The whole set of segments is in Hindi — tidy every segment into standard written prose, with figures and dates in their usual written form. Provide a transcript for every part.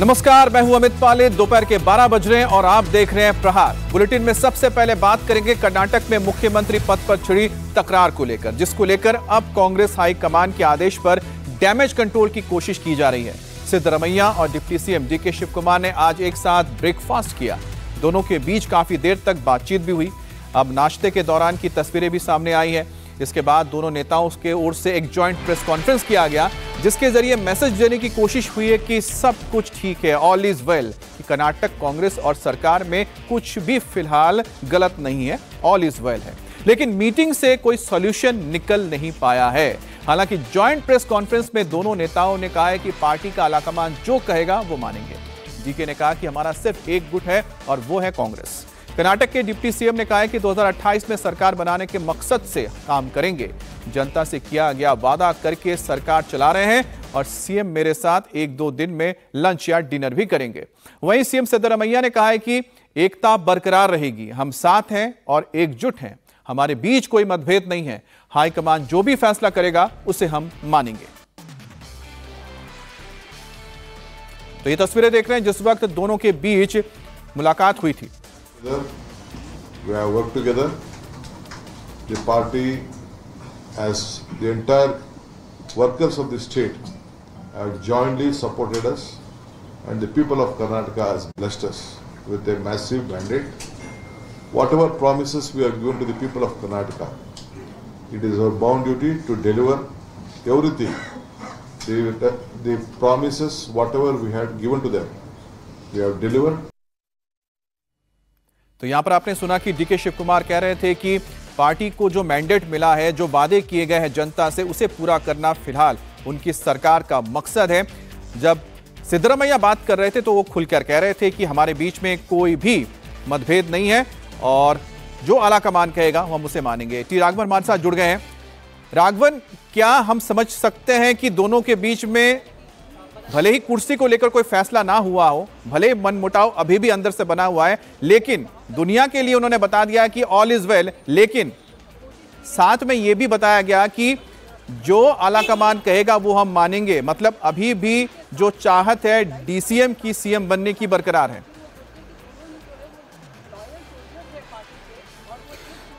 नमस्कार, मैं हूं अमित पाले। दोपहर के 12 बज रहे हैं और आप देख रहे हैं प्रहार। बुलेटिन में सबसे पहले बात करेंगे कर्नाटक में मुख्यमंत्री पद पर छिड़ी तकरार को लेकर, जिसको लेकर अब कांग्रेस हाईकमान के आदेश पर डैमेज कंट्रोल की कोशिश की जा रही है। सिद्धरमैया और deputy CM DK Shivakumar ने आज एक साथ ब्रेकफास्ट किया। दोनों के बीच काफी देर तक बातचीत भी हुई। अब नाश्ते के दौरान की तस्वीरें भी सामने आई है। इसके बाद दोनों नेताओं के ओर से एक जॉइंट प्रेस कॉन्फ्रेंस किया गया, जिसके जरिए मैसेज देने की कोशिश हुई है कि सब कुछ ठीक है, ऑल इज वेल, कि कर्नाटक कांग्रेस और सरकार में कुछ भी फिलहाल गलत नहीं है, ऑल इज वेल है। लेकिन मीटिंग से कोई सॉल्यूशन निकल नहीं पाया है। हालांकि जॉइंट प्रेस कॉन्फ्रेंस में दोनों नेताओं ने कहा है कि पार्टी का आलाकमान जो कहेगा वो मानेंगे। डीके ने कहा कि हमारा सिर्फ एक गुट है और वो है कांग्रेस। कर्नाटक के डिप्टी सीएम ने कहा है कि 2028 में सरकार बनाने के मकसद से काम करेंगे। जनता से किया गया वादा करके सरकार चला रहे हैं और सीएम मेरे साथ 1-2 दिन में लंच या डिनर भी करेंगे। वहीं सीएम सिद्धरमैया ने कहा है कि एकता बरकरार रहेगी, हम साथ हैं और एकजुट हैं, हमारे बीच कोई मतभेद नहीं है, हाईकमान जो भी फैसला करेगा उसे हम मानेंगे। तो ये तस्वीरें देख रहे हैं जिस वक्त दोनों के बीच मुलाकात हुई थी। We have worked together. The party, as the entire workers of the state, have jointly supported us, and the people of Karnataka has blessed us with a massive mandate. Whatever promises we have given to the people of Karnataka, it is our bound duty to deliver everything. The promises, whatever we had given to them, we have delivered. तो यहां पर आपने सुना कि डीके शिव कुमार कह रहे थे कि पार्टी को जो मैंडेट मिला है, जो वादे किए गए हैं जनता से, उसे पूरा करना फिलहाल उनकी सरकार का मकसद है। जब सिद्धरमैया बात कर रहे थे तो वो खुलकर कह रहे थे कि हमारे बीच में कोई भी मतभेद नहीं है और जो आलाकमान कहेगा हम उसे मानेंगे। टी राघवन हमारे साथ जुड़ गए हैं। राघवन, क्या हम समझ सकते हैं कि दोनों के बीच में भले ही कुर्सी को लेकर कोई फैसला ना हुआ हो, भले ही मनमुटाव अभी भी अंदर से बना हुआ है, लेकिन दुनिया के लिए उन्होंने बता दिया कि ऑल इज वेल, लेकिन साथ में यह भी बताया गया कि जो आलाकमान कहेगा वो हम मानेंगे। मतलब अभी भी जो चाहत है डीसीएम की सीएम बनने की बरकरार है।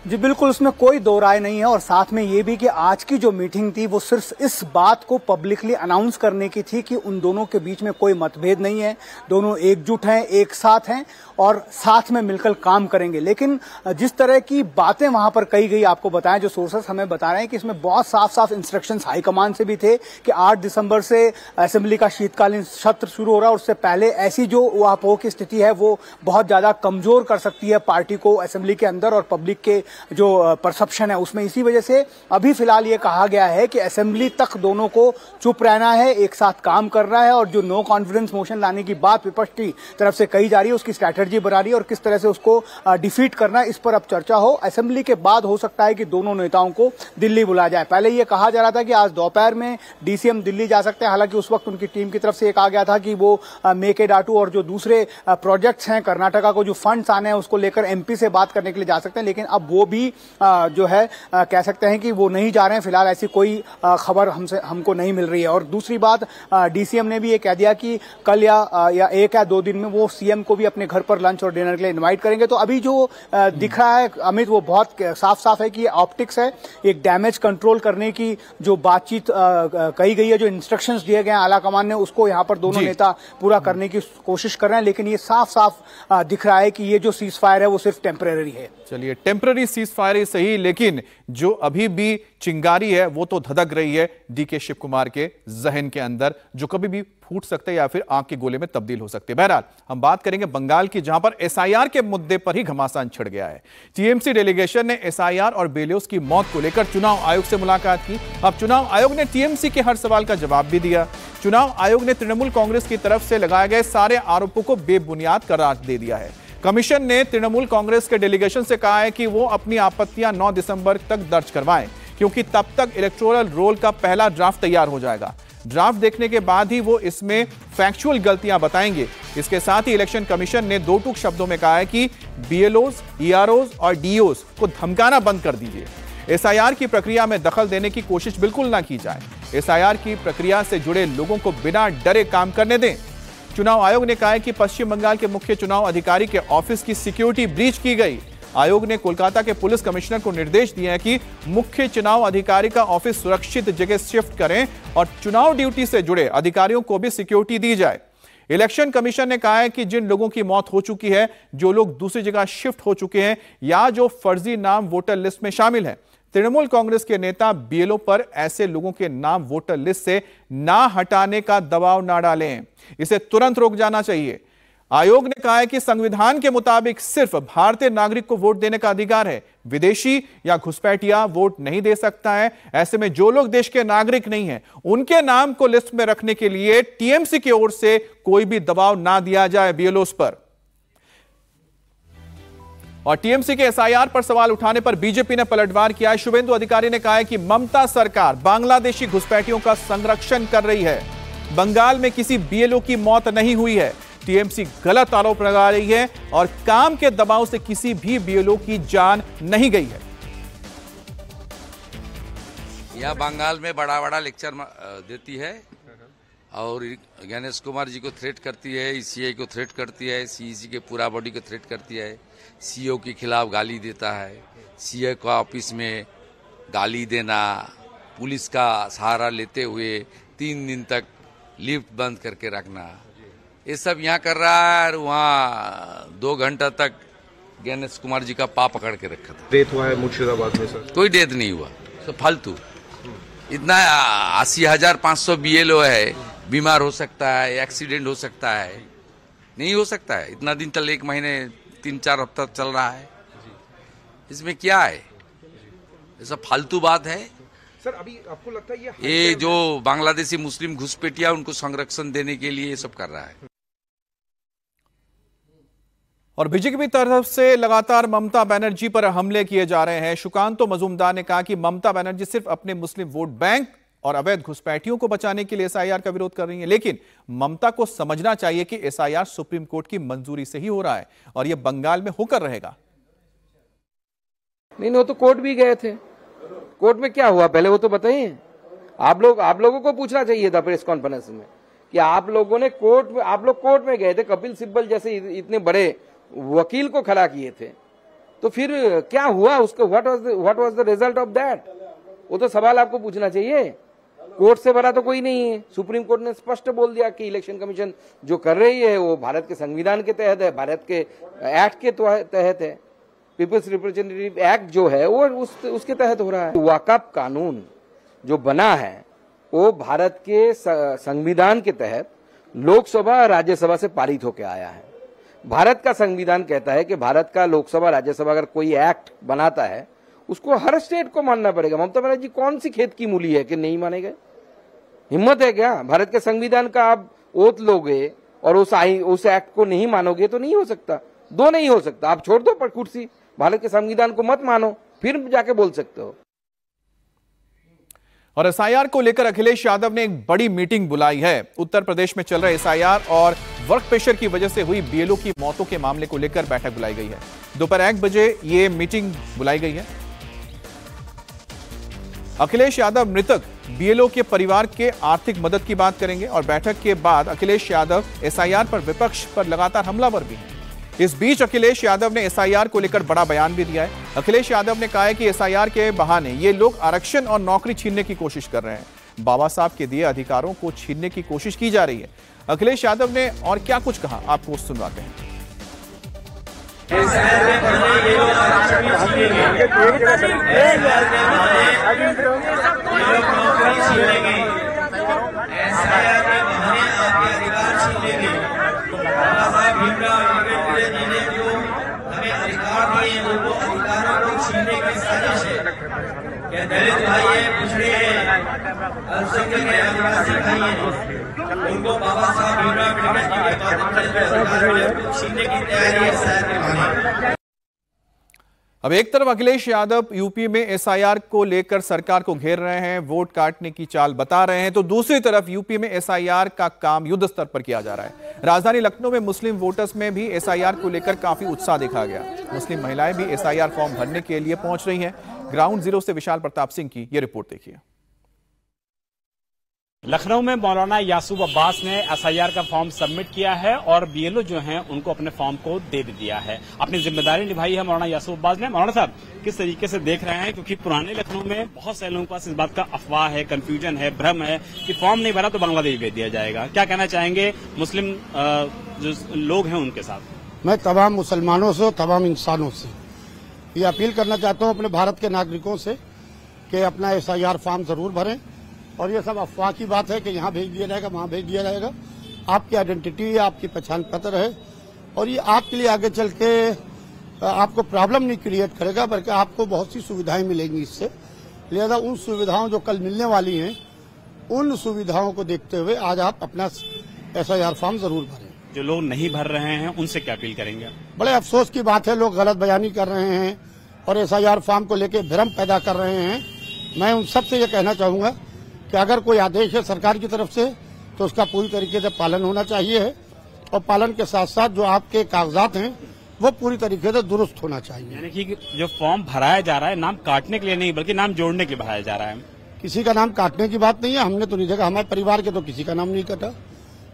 जी बिल्कुल, उसमें कोई दो राय नहीं है। और साथ में ये भी कि आज की जो मीटिंग थी वो सिर्फ इस बात को पब्लिकली अनाउंस करने की थी कि उन दोनों के बीच में कोई मतभेद नहीं है, दोनों एकजुट हैं, एक साथ हैं और साथ में मिलकर काम करेंगे। लेकिन जिस तरह की बातें वहां पर कही गई, आपको बताएं, जो सोर्सेस हमें बता रहे हैं कि इसमें बहुत साफ साफ इंस्ट्रक्शंस हाईकमान से भी थे कि 8 दिसंबर से असेंबली का शीतकालीन सत्र शुरू हो रहा है। उससे पहले ऐसी जो ऊहापोह की स्थिति है वो बहुत ज्यादा कमजोर कर सकती है पार्टी को असेंबली के अंदर और पब्लिक के जो परसेप्शन है उसमें। इसी वजह से अभी फिलहाल ये कहा गया है कि असेंबली तक दोनों को चुप रहना है, एक साथ काम करना है और जो नो कॉन्फिडेंस मोशन लाने की बात विपक्ष की तरफ से कही जा रही है उसकी स्ट्रैटेजी बना रही है और किस तरह से उसको डिफीट करना है, इस पर अब चर्चा हो। असेंबली के बाद हो सकता है कि दोनों नेताओं को दिल्ली बुलाया जाए। पहले ये कहा जा रहा था कि आज दोपहर में डीसीएम दिल्ली जा सकते हैं। हालांकि उस वक्त उनकी टीम की तरफ से कहा गया था कि वो मेकेडाटू और जो दूसरे प्रोजेक्ट्स हैं कर्नाटका को जो फंड्स आने हैं उसको लेकर एमपी से बात करने के लिए जा सकते हैं। लेकिन अब वो भी जो है कह सकते हैं कि वो नहीं जा रहे हैं। फिलहाल ऐसी कोई खबर हमको नहीं मिल रही है। और दूसरी बात, डीसीएम ने भी ये कह दिया कि कल या 1 या 2 दिन में वो सीएम को भी अपने घर पर लंच और डिनर के लिए इनवाइट करेंगे। तो अभी जो दिख रहा है अमित, वो बहुत साफ साफ है कि ऑप्टिक्स है, एक डैमेज कंट्रोल करने की जो बातचीत कही गई है, जो इंस्ट्रक्शंस दिए गए हैं आलाकमान ने, उसको यहाँ पर दोनों नेता पूरा करने की कोशिश कर रहे हैं। लेकिन ये साफ साफ दिख रहा है कि ये जो सीज फायर है वो सिर्फ टेम्परेरी है। चलिए, टेम्पररी सीज फायर ही सही, लेकिन जो अभी भी चिंगारी है वो तो धधक रही है डीके शिव कुमार के जहन के अंदर, जो कभी भी फूट सकते हैं या फिर आंख के गोले में तब्दील हो सकते हैं। बहरहाल हम बात करेंगे बंगाल की, जहां पर एसआईआर के मुद्दे पर ही घमासान छिड़ गया है। टीएमसी डेलीगेशन ने एसआईआर और बेलियोस की मौत को लेकर चुनाव आयोग से मुलाकात की। अब चुनाव आयोग ने टीएमसी के हर सवाल का जवाब भी दिया। चुनाव आयोग ने तृणमूल कांग्रेस की तरफ से लगाए गए सारे आरोपों को बेबुनियाद करार दे दिया है। कमीशन ने तृणमूल कांग्रेस के डेलीगेशन से कहा है कि वो अपनी आपत्तियां 9 दिसंबर तक दर्ज करवाएं, क्योंकि तब तक इलेक्टोरल रोल का पहला ड्राफ्ट तैयार हो जाएगा। ड्राफ्ट देखने के बाद ही वो इसमें फैक्चुअल गलतियां बताएंगे। इसके साथ ही इलेक्शन कमीशन ने 2 टूक शब्दों में कहा है कि बीएलओज, ईआरओज और डीओज को धमकाना बंद कर दीजिए। एसआईआर की प्रक्रिया में दखल देने की कोशिश बिल्कुल ना की जाए। एसआईआर की प्रक्रिया से जुड़े लोगों को बिना डरे काम करने दें। चुनाव आयोग ने कहा है कि पश्चिम बंगाल के मुख्य चुनाव अधिकारी के ऑफिस की सिक्योरिटी ब्रीच की गई। आयोग ने कोलकाता के पुलिस कमिश्नर को निर्देश दिए हैं कि मुख्य चुनाव अधिकारी का ऑफिस सुरक्षित जगह शिफ्ट करें और चुनाव ड्यूटी से जुड़े अधिकारियों को भी सिक्योरिटी दी जाए। इलेक्शन कमीशन ने कहा है कि जिन लोगों की मौत हो चुकी है, जो लोग दूसरी जगह शिफ्ट हो चुके हैं या जो फर्जी नाम वोटर लिस्ट में शामिल हैं, तृणमूल कांग्रेस के नेता बीएलओ पर ऐसे लोगों के नाम वोटर लिस्ट से ना हटाने का दबाव ना डालें। इसे तुरंत रोक जाना चाहिए। आयोग ने कहा है कि संविधान के मुताबिक सिर्फ भारतीय नागरिक को वोट देने का अधिकार है, विदेशी या घुसपैठिया वोट नहीं दे सकता है। ऐसे में जो लोग देश के नागरिक नहीं हैं, उनके नाम को लिस्ट में रखने के लिए टीएमसी की ओर से कोई भी दबाव ना दिया जाए बीएलओस पर। और टीएमसी के एसआईआर पर सवाल उठाने पर बीजेपी ने पलटवार किया है। शुभेंदु अधिकारी ने कहा है कि ममता सरकार बांग्लादेशी घुसपैठियों का संरक्षण कर रही है। बंगाल में किसी बीएलओ की मौत नहीं हुई है। टीएमसी गलत आरोप लगा रही है और काम के दबाव से किसी भी बीएलओ की जान नहीं गई है। यह बंगाल में बड़ा बड़ा लेक्चर देती है और गणेश कुमार जी को थ्रेट करती है, ईसीआई को थ्रेट करती है, सीईसी के पूरा बॉडी को थ्रेट करती है, सीओ के खिलाफ गाली देता है, सीए का ऑफिस में गाली देना, पुलिस का सहारा लेते हुए 3 दिन तक लिफ्ट बंद करके रखना, ये सब यहाँ कर रहा है। और वहाँ 2 घंटा तक गणेश कुमार जी का पाँव पकड़ के रखा था। डेथ हुआ है मुर्शिदाबाद में सर? कोई डेथ नहीं हुआ, सब फालतू। इतना 80,500 बीएलओ है, बीमार हो सकता है, एक्सीडेंट हो सकता है, नहीं हो सकता है। इतना दिन तक 1 महीने 3-4 हफ्ता चल रहा है, इसमें क्या है? ये सब फालतू बात है सर। अभी आपको लगता है ये जो बांग्लादेशी मुस्लिम घुसपैठिया उनको संरक्षण देने के लिए ये सब कर रहा है। और बीजेपी की तरफ से लगातार ममता बनर्जी पर हमले किए जा रहे हैं। सुकांतो मजूमदार ने कहा कि ममता बनर्जी सिर्फ अपने मुस्लिम वोट बैंक और अवैध घुसपैठियों को बचाने के लिए एसआईआर का विरोध कर रही हैं, लेकिन ममता को समझना चाहिए कि एसआईआर सुप्रीम कोर्ट की मंजूरी से ही हो रहा है और यह बंगाल में होकर रहेगा। नहीं, वो तो कोर्ट भी गए थे। कोर्ट में क्या हुआ पहले वो तो बताइए। आप लोगों को पूछना चाहिए था प्रेस कॉन्फ्रेंस में कि आप लोग कोर्ट में गए थे, कपिल सिब्बल जैसे इतने बड़े वकील को खड़ा किए थे, तो फिर क्या हुआ उसको? What was the result of that? वो तो सवाल आपको पूछना चाहिए। कोर्ट से बड़ा तो कोई नहीं है। सुप्रीम कोर्ट ने स्पष्ट बोल दिया कि इलेक्शन कमीशन जो कर रही है वो भारत के संविधान के तहत है, भारत के एक्ट के तहत है। पीपल्स रिप्रेजेंटेटिव एक्ट जो है वो उसके तहत हो रहा है। वक्फ कानून जो बना है वो भारत के संविधान के तहत लोकसभा और राज्यसभा से पारित होकर आया है। भारत का संविधान कहता है कि भारत का लोकसभा राज्यसभा अगर कोई एक्ट बनाता है उसको हर स्टेट को मानना पड़ेगा। ममता बनर्जी कौन सी खेत की मूली है कि नहीं मानेगा? हिम्मत है क्या? भारत के संविधान का आप ओथ लोगे और उस एक्ट को नहीं मानोगे तो नहीं हो सकता। नहीं हो सकता। आप छोड़ दो पर कुर्सी, भारत के संविधान को मत मानो, फिर जाके बोल सकते हो। और एसआईआर को लेकर अखिलेश यादव ने एक बड़ी मीटिंग बुलाई है। उत्तर प्रदेश में चल रहे एसआईआर और वर्क प्रेशर की वजह से हुई बीएलओ की मौतों के मामले को लेकर बैठक बुलाई गई है। दोपहर 1 बजे ये मीटिंग बुलाई गई है। अखिलेश यादव मृतक बीएलओ के परिवार के आर्थिक मदद की बात करेंगे और बैठक के बाद अखिलेश यादव एसआईआर पर विपक्ष पर लगातार हमलावर भी हैं। इस बीच अखिलेश यादव ने एसआईआर को लेकर बड़ा बयान भी दिया है। अखिलेश यादव ने कहा है कि एसआईआर के बहाने ये लोग आरक्षण और नौकरी छीनने की कोशिश कर रहे हैं। बाबा साहब के दिए अधिकारों को छीनने की कोशिश की जा रही है। अखिलेश यादव ने और क्या कुछ कहा, आपको सुनवाते हैं। दलित भाई है, पिछड़े हैं, अल्पसंख्यक है, आदिवासी भाई हैं, उनको बाबा साहब भीमराव अम्बेडकर छीनने की तैयारी है। अब एक तरफ अखिलेश यादव यूपी में एसआईआर को लेकर सरकार को घेर रहे हैं, वोट काटने की चाल बता रहे हैं, तो दूसरी तरफ यूपी में एसआईआर का काम युद्ध स्तर पर किया जा रहा है। राजधानी लखनऊ में मुस्लिम वोटर्स में भी एसआईआर को लेकर काफी उत्साह देखा गया। मुस्लिम महिलाएं भी एसआईआर फॉर्म भरने के लिए पहुंच रही हैं। ग्राउंड जीरो से विशाल प्रताप सिंह की यह रिपोर्ट देखिए। लखनऊ में मौलाना यासूब अब्बास ने एसआईआर का फॉर्म सबमिट किया है और बीएलओ जो हैं उनको अपने फॉर्म को दे दिया है। अपनी जिम्मेदारी निभाई है मौलाना यासूब अब्बास ने। मौलाना साहब, किस तरीके से देख रहे हैं, क्योंकि पुराने लखनऊ में बहुत से लोगों के पास इस बात का अफवाह है, कंफ्यूजन है, भ्रम है कि फॉर्म नहीं भरा तो बांग्लादेश भेज दिया जाएगा। क्या कहना चाहेंगे मुस्लिम जो लोग हैं उनके साथ? मैं तमाम मुसलमानों से, तमाम इंसानों से ये अपील करना चाहता हूँ अपने भारत के नागरिकों से कि अपना एसआईआर फॉर्म जरूर भरें। और ये सब अफवाह की बात है कि यहाँ भेज दिया जाएगा, वहाँ भेज दिया जाएगा। आपकी आइडेंटिटी है, आपकी पहचान पत्र है और ये आपके लिए आगे चल के आपको प्रॉब्लम नहीं क्रिएट करेगा, बल्कि आपको बहुत सी सुविधाएं मिलेंगी इससे। लिहाजा उन सुविधाओं जो कल मिलने वाली हैं, उन सुविधाओं को देखते हुए आज आप अपना एसआईआर फॉर्म जरूर भरें। जो लोग नहीं भर रहे हैं उनसे क्या अपील करेंगे? बड़े अफसोस की बात है, लोग गलत बयानी कर रहे हैं और एसआईआर फॉर्म को लेकर भ्रम पैदा कर रहे हैं। मैं उन सबसे ये कहना चाहूंगा कि अगर कोई आदेश है सरकार की तरफ से तो उसका पूरी तरीके से पालन होना चाहिए और पालन के साथ साथ जो आपके कागजात हैं वो पूरी तरीके से दुरुस्त होना चाहिए। यानी कि जो फॉर्म भराया जा रहा है नाम काटने के लिए नहीं बल्कि नाम जोड़ने के लिए भराया जा रहा है। किसी का नाम काटने की बात नहीं है, हमने तो नहीं देखा। हमारे परिवार के तो किसी का नाम नहीं कटा,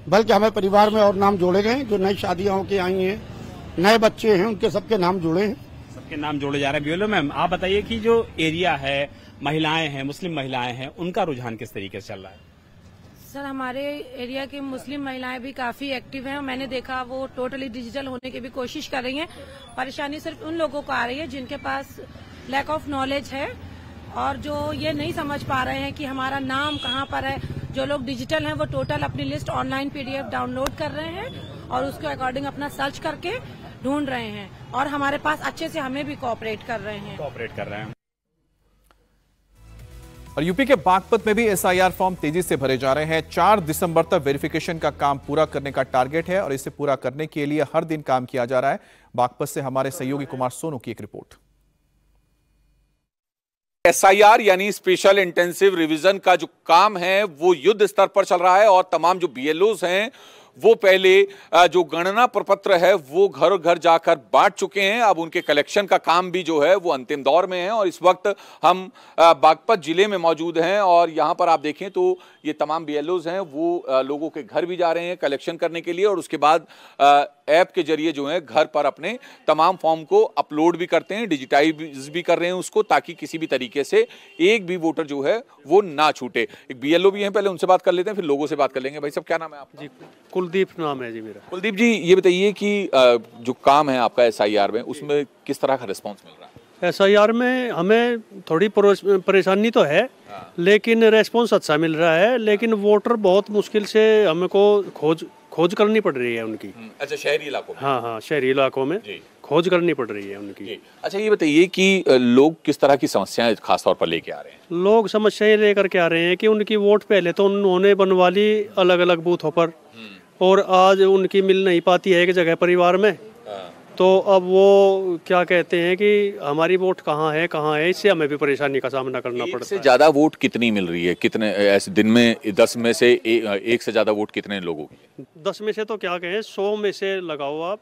बल्कि हमारे परिवार में और नाम जोड़े गए। जो नई शादियां होकर आई हैं, नए बच्चे हैं, उनके सबके नाम जुड़े हैं। सबके नाम जोड़े जा रहे हैं। बीएलओ मैम, आप बताइए कि जो एरिया है, महिलाएं हैं, मुस्लिम महिलाएं हैं, उनका रुझान किस तरीके से चल रहा है? सर, हमारे एरिया की मुस्लिम महिलाएं भी काफी एक्टिव हैं। मैंने देखा वो टोटली डिजिटल होने की भी कोशिश कर रही हैं। परेशानी सिर्फ उन लोगों को आ रही है जिनके पास लैक ऑफ नॉलेज है और जो ये नहीं समझ पा रहे हैं कि हमारा नाम कहाँ पर है। जो लोग डिजिटल हैं वो टोटल अपनी लिस्ट ऑनलाइन पीडीएफ डाउनलोड कर रहे हैं और उसके अकॉर्डिंग अपना सर्च करके ढूंढ रहे हैं और हमारे पास अच्छे से हमें भी कोऑपरेट कर रहे हैं। और यूपी के बागपत में भी एसआईआर फॉर्म तेजी से भरे जा रहे हैं। 4 दिसंबर तक वेरिफिकेशन का काम पूरा करने का टारगेट है और इसे पूरा करने के लिए हर दिन काम किया जा रहा है। बागपत से हमारे सहयोगी कुमार सोनू की एक रिपोर्ट। एसआईआर यानी स्पेशल इंटेंसिव रिवीजन का जो काम है वो युद्ध स्तर पर चल रहा है और तमाम जो बीएलओज हैं वो पहले जो गणना प्रपत्र है वो घर घर जाकर बांट चुके हैं। अब उनके कलेक्शन का काम भी जो है वो अंतिम दौर में है और इस वक्त हम बागपत जिले में मौजूद हैं और यहाँ पर आप देखें तो ये तमाम बीएलओज हैं वो लोगों के घर भी जा रहे हैं कलेक्शन करने के लिए और उसके बाद ऐप के जरिए जो है घर पर अपने तमाम फॉर्म को अपलोड भी करते हैं, डिजिटाइज भी कर रहे हैं उसको, ताकि किसी भी तरीके से एक भी वोटर जो है वो ना छूटे। एक बीएलओ भी हैं, पहले उनसे बात कर लेते हैं फिर लोगों से बात कर लेंगे। भाई साहब, क्या नाम है आपका? जी, कुलदीप नाम है जी मेरा। कुलदीप जी, ये बताइए कि जो काम है आपका एसआईआर में, उसमें किस तरह का रिस्पॉन्स मिल रहा है? एसआईआर में हमें थोड़ी परेशानी तो है लेकिन रेस्पॉन्स अच्छा मिल रहा है, लेकिन वोटर बहुत मुश्किल से हमको खोज करनी पड़ रही है उनकी। अच्छा, शहरी इलाकों में? हाँ, शहरी इलाकों में खोज करनी पड़ रही है उनकी। अच्छा, ये बताइए कि लोग किस तरह की समस्याएं खासतौर पर लेके आ रहे हैं? लोग समस्याएं लेकर के आ रहे हैं कि उनकी वोट पहले तो उन्होंने बनवा ली अलग अलग बूथों पर और आज उनकी मिल नहीं पाती है एक जगह परिवार में। तो अब वो क्या कहते हैं कि हमारी वोट कहाँ है, इससे हमें भी परेशानी का सामना करना पड़ता है। से ज्यादा वोट कितनी मिल रही है? कितने ऐसे दिन में 10 में से एक से ज्यादा वोट कितने लोगों की? 10 में से तो क्या कहें, 100 में से लगाओ आप,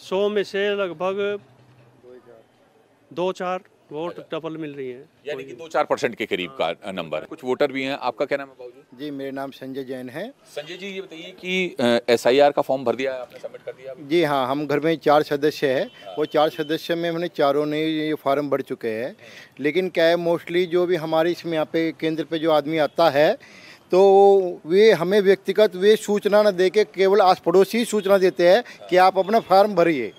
100 में से लगभग 2-4 वोट डबल मिल रही है, यानी कि 2-4% के करीब का नंबर है। कुछ वोटर भी हैं। आपका क्या नाम है बाबूजी? जी, मेरा नाम संजय जैन है। संजय जी, ये बताइए कि एसआईआर का फॉर्म भर दिया है आपने, सबमिट कर दिया? जी हाँ, हम घर में 4 सदस्य है और 4 सदस्य में हमने चारों ने ये फॉर्म भर चुके हैं। लेकिन क्या है, मोस्टली जो भी हमारे इसमें यहाँ पे केंद्र पे जो आदमी आता है तो वे हमें व्यक्तिगत वे सूचना न दे के केवल आस पड़ोसी सूचना देते हैं कि आप अपना फॉर्म भरिए।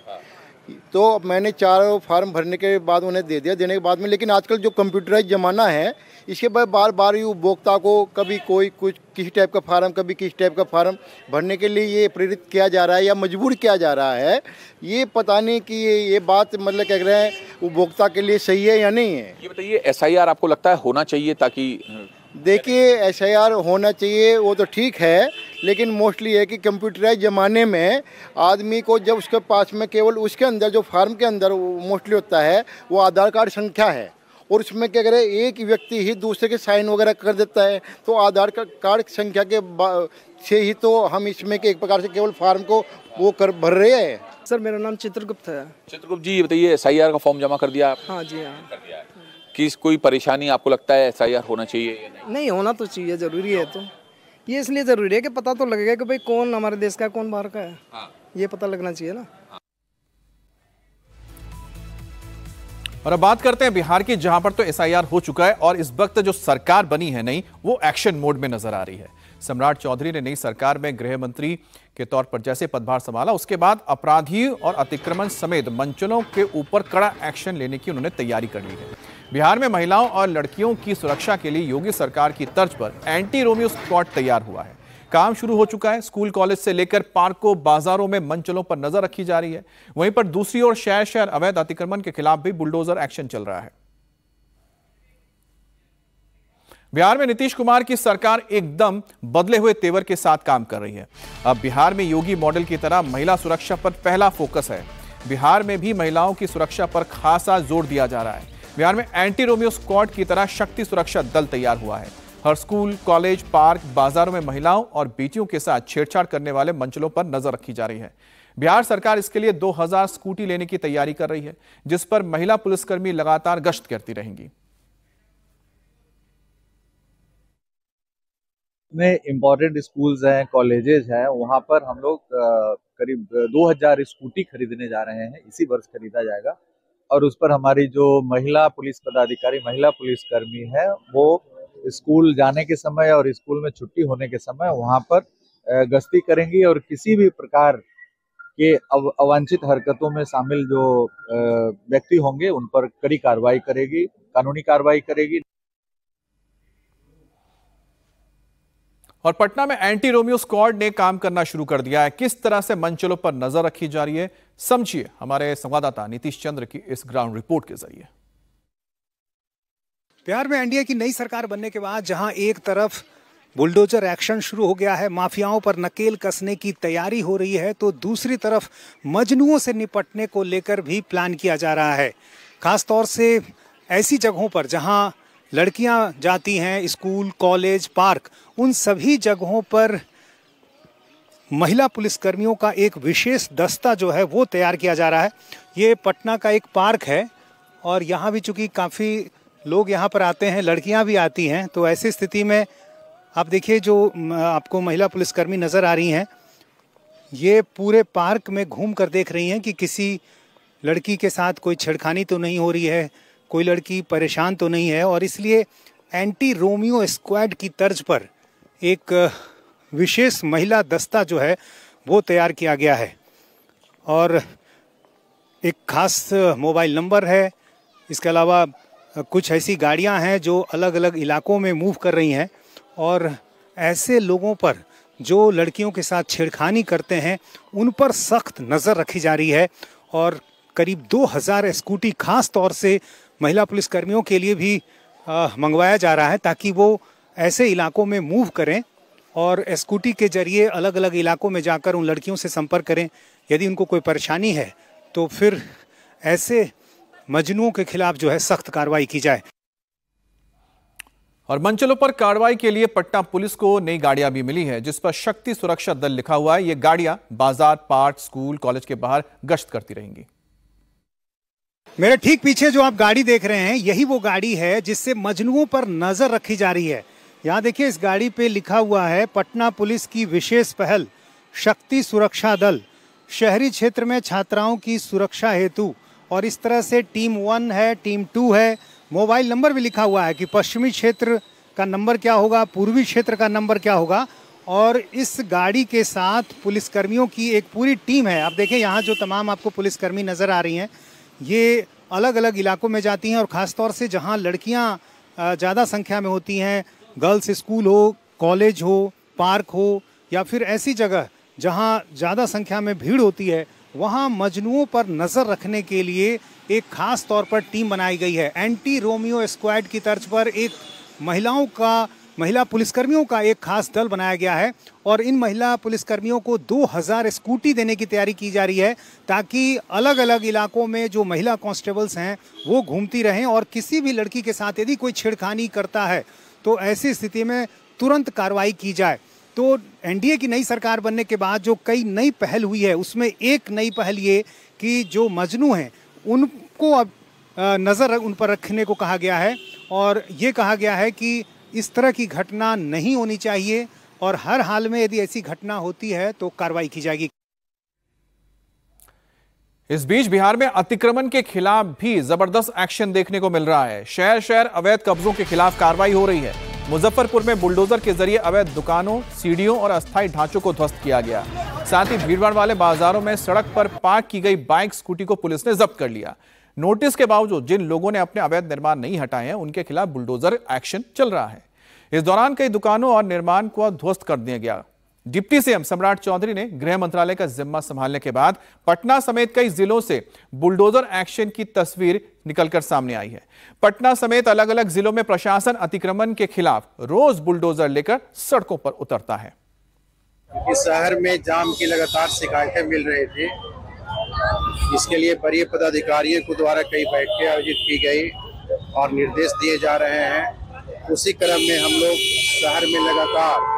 तो मैंने 4 फार्म भरने के बाद उन्हें दे दिया। देने के बाद में लेकिन आजकल जो कंप्यूटराइज ज़माना है, इसके बाद बार बार ये उपभोक्ता को कभी कोई कुछ किसी टाइप का फार्म, कभी किसी टाइप का फार्म भरने के लिए ये प्रेरित किया जा रहा है या मजबूर किया जा रहा है। ये पता नहीं कि ये बात मतलब कह रहे हैं उपभोक्ता के लिए सही है या नहीं है। ये बताइए, एसआईआर आपको लगता है होना चाहिए? ताकि देखिए, एसआईआर होना चाहिए वो तो ठीक है, लेकिन मोस्टली है कि कंप्यूटराइज ज़माने में आदमी को जब उसके पास में केवल उसके अंदर जो फार्म के अंदर मोस्टली होता है वो आधार कार्ड संख्या है और उसमें क्या करे एक व्यक्ति ही दूसरे के साइन वगैरह कर देता है, तो आधार कार्ड संख्या के से ही तो हम इसमें के एक प्रकार से केवल फार्म को वो भर रहे हैं। सर, मेरा नाम चित्रगुप्त है। चित्रगुप्त जी, ये बताइए, एसआईआर का फॉर्म जमा कर दिया आप? हाँ जी, हाँ कर दिया है। किस कोई परेशानी आपको लगता है एसआईआर होना चाहिए या नहीं? नहीं, होना तो चाहिए, जरूरी है। तो ये इसलिए जरूरी है कि पता तो लगेगा कि भाई कौन हमारे देश का कौन बाहर का है, ये पता लगना चाहिए ना। और अब बात करते हैं बिहार की, जहां पर तो एसआईआर हो चुका है और इस वक्त जो सरकार बनी है नई, वो एक्शन मोड में नजर आ रही है। सम्राट चौधरी ने नई सरकार में गृह मंत्री के तौर पर जैसे पदभार संभाला, उसके बाद अपराधी और अतिक्रमण समेत मंचलों के ऊपर कड़ा एक्शन लेने की उन्होंने तैयारी कर ली है। बिहार में महिलाओं और लड़कियों की सुरक्षा के लिए योगी सरकार की तर्ज पर एंटी रोमियो स्क्वाड तैयार हुआ है। काम शुरू हो चुका है। स्कूल कॉलेज से लेकर पार्कों बाजारों में मंचलों पर नजर रखी जा रही है। वहीं पर दूसरी ओर शहर शहर अवैध अतिक्रमण के खिलाफ भी बुलडोजर एक्शन चल रहा है। बिहार में नीतीश कुमार की सरकार एकदम बदले हुए तेवर के साथ काम कर रही है। अब बिहार में योगी मॉडल की तरह महिला सुरक्षा पर पहला फोकस है। बिहार में भी महिलाओं की सुरक्षा पर खासा जोर दिया जा रहा है। बिहार में एंटी रोमियो स्क्वाड की तरह शक्ति सुरक्षा दल तैयार हुआ है। हर स्कूल, कॉलेज, पार्क, बाजारों में महिलाओं और बेटियों के साथ छेड़छाड़ करने वाले मंचलों पर नजर रखी जा रही है। बिहार सरकार इसके लिए 2000 स्कूटी लेने की तैयारी कर रही है, जिस पर महिला पुलिसकर्मी लगातार गश्त करती रहेंगी। में इम्पोर्टेंट स्कूल्स हैं, कॉलेजेस हैं, वहां पर हम लोग करीब 2000 स्कूटी खरीदने जा रहे हैं। इसी वर्ष खरीदा जाएगा और उस पर हमारी जो महिला पुलिस पदाधिकारी, महिला पुलिसकर्मी है, वो स्कूल जाने के समय और स्कूल में छुट्टी होने के समय वहां पर गश्ती करेंगी और किसी भी प्रकार के अवांछित हरकतों में शामिल जो व्यक्ति होंगे उन पर कड़ी कार्रवाई करेगी, कानूनी कार्रवाई करेगी। और पटना में एंटी रोमियो स्क्वाड ने काम करना शुरू कर दिया है। किस तरह से मंचलों पर नजर रखी जा रही है, समझिए हमारे संवाददाता नीतीश चंद्र की इस ग्राउंड रिपोर्ट के जरिए। बिहार में एनडीए की नई सरकार बनने के बाद जहां एक तरफ बुलडोजर एक्शन शुरू हो गया है, माफियाओं पर नकेल कसने की तैयारी हो रही है, तो दूसरी तरफ मजनुओं से निपटने को लेकर भी प्लान किया जा रहा है। खासतौर से ऐसी जगहों पर जहां लड़कियां जाती हैं, स्कूल, कॉलेज, पार्क, उन सभी जगहों पर महिला पुलिसकर्मियों का एक विशेष दस्ता जो है वो तैयार किया जा रहा है। ये पटना का एक पार्क है और यहाँ भी चूंकि काफ़ी लोग यहाँ पर आते हैं, लड़कियाँ भी आती हैं, तो ऐसी स्थिति में आप देखिए जो आपको महिला पुलिसकर्मी नज़र आ रही हैं, ये पूरे पार्क में घूम कर देख रही हैं कि किसी लड़की के साथ कोई छेड़खानी तो नहीं हो रही है, कोई लड़की परेशान तो नहीं है, और इसलिए एंटी रोमियो स्क्वाड की तर्ज पर एक विशेष महिला दस्ता जो है वो तैयार किया गया है। और एक खास मोबाइल नंबर है, इसके अलावा कुछ ऐसी गाड़ियां हैं जो अलग अलग इलाकों में मूव कर रही हैं और ऐसे लोगों पर जो लड़कियों के साथ छेड़खानी करते हैं उन पर सख्त नज़र रखी जा रही है। और करीब 2000 स्कूटी खास तौर से महिला पुलिसकर्मियों के लिए भी मंगवाया जा रहा है ताकि वो ऐसे इलाकों में मूव करें और स्कूटी के जरिए अलग अलग इलाकों में जाकर उन लड़कियों से संपर्क करें। यदि उनको कोई परेशानी है तो फिर ऐसे मजनुओं के खिलाफ जो है सख्त कार्रवाई की जाए। और मंचलों पर कार्रवाई के लिए पटना पुलिस को नई गाड़ियां भी मिली है, जिस पर शक्ति सुरक्षा दल लिखा हुआ है। ये गाड़ियां बाजार, पार्क, स्कूल, कॉलेज के बाहर गश्त करती रहेंगी। मेरे ठीक पीछे जो आप गाड़ी देख रहे हैं, यही वो गाड़ी है जिससे मजनुओं पर नजर रखी जा रही है। यहाँ देखिए, इस गाड़ी पे लिखा हुआ है पटना पुलिस की विशेष पहल शक्ति सुरक्षा दल, शहरी क्षेत्र में छात्राओं की सुरक्षा हेतु। और इस तरह से टीम 1 है, टीम 2 है, मोबाइल नंबर भी लिखा हुआ है कि पश्चिमी क्षेत्र का नंबर क्या होगा, पूर्वी क्षेत्र का नंबर क्या होगा। और इस गाड़ी के साथ पुलिसकर्मियों की एक पूरी टीम है। आप देखें यहाँ जो तमाम आपको पुलिसकर्मी नज़र आ रही हैं, ये अलग अलग इलाकों में जाती हैं और ख़ासतौर से जहाँ लड़कियाँ ज़्यादा संख्या में होती हैं, गर्ल्स स्कूल हो, कॉलेज हो, पार्क हो, या फिर ऐसी जगह जहाँ ज़्यादा संख्या में भीड़ होती है, वहाँ मजनुओं पर नज़र रखने के लिए एक खास तौर पर टीम बनाई गई है। एंटी रोमियो स्क्वाड की तर्ज पर एक महिला पुलिसकर्मियों का एक खास दल बनाया गया है और इन महिला पुलिसकर्मियों को 2000 स्कूटी देने की तैयारी की जा रही है ताकि अलग अलग इलाकों में जो महिला कांस्टेबल्स हैं वो घूमती रहें और किसी भी लड़की के साथ यदि कोई छेड़खानी करता है तो ऐसी स्थिति में तुरंत कार्रवाई की जाए। तो एनडीए की नई सरकार बनने के बाद जो कई नई पहल हुई है, उसमें एक नई पहल ये कि जो मजनू हैं उनको अब नज़र उन पर रखने को कहा गया है और ये कहा गया है कि इस तरह की घटना नहीं होनी चाहिए। और हर हाल में यदि ऐसी घटना होती है तो कार्रवाई की जाएगी। इस बीच बिहार में अतिक्रमण के खिलाफ भी जबरदस्त एक्शन देखने को मिल रहा है। शहर शहर अवैध कब्जों के खिलाफ कार्रवाई हो रही है। मुजफ्फरपुर में बुलडोजर के जरिए अवैध दुकानों, सीढ़ियों और अस्थायी ढांचों को ध्वस्त किया गया। साथ ही भीड़भाड़ वाले बाजारों में सड़क पर पार्क की गई बाइक, स्कूटी को पुलिस ने जब्त कर लिया। नोटिस के बावजूद जिन लोगों ने अपने अवैध निर्माण नहीं हटाए हैं, उनके खिलाफ बुलडोजर एक्शन चल रहा है। इस दौरान कई दुकानों और निर्माण को ध्वस्त कर दिया गया। डिप्टी सीएम सम्राट चौधरी ने गृह मंत्रालय का जिम्मा संभालने के बाद पटना समेत कई जिलों से बुलडोजर एक्शन की तस्वीर निकलकर सामने आई है। पटना समेत अलग अलग जिलों में प्रशासन अतिक्रमण के खिलाफ रोज बुलडोजर लेकर सड़कों पर उतरता है। इस शहर में जाम की लगातार शिकायतें मिल रही थी। इसके लिए वरीय पदाधिकारियों को द्वारा कई बैठकें आयोजित की गई और निर्देश दिए जा रहे हैं। उसी क्रम में हम लोग शहर में लगातार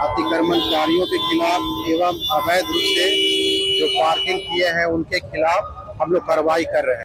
अतिक्रमणकारियों के खिलाफ एवं अवैध रूप से जो पार्किंग किए हैं उनके खिलाफ हम लोग कार्रवाई कर रहे हैं।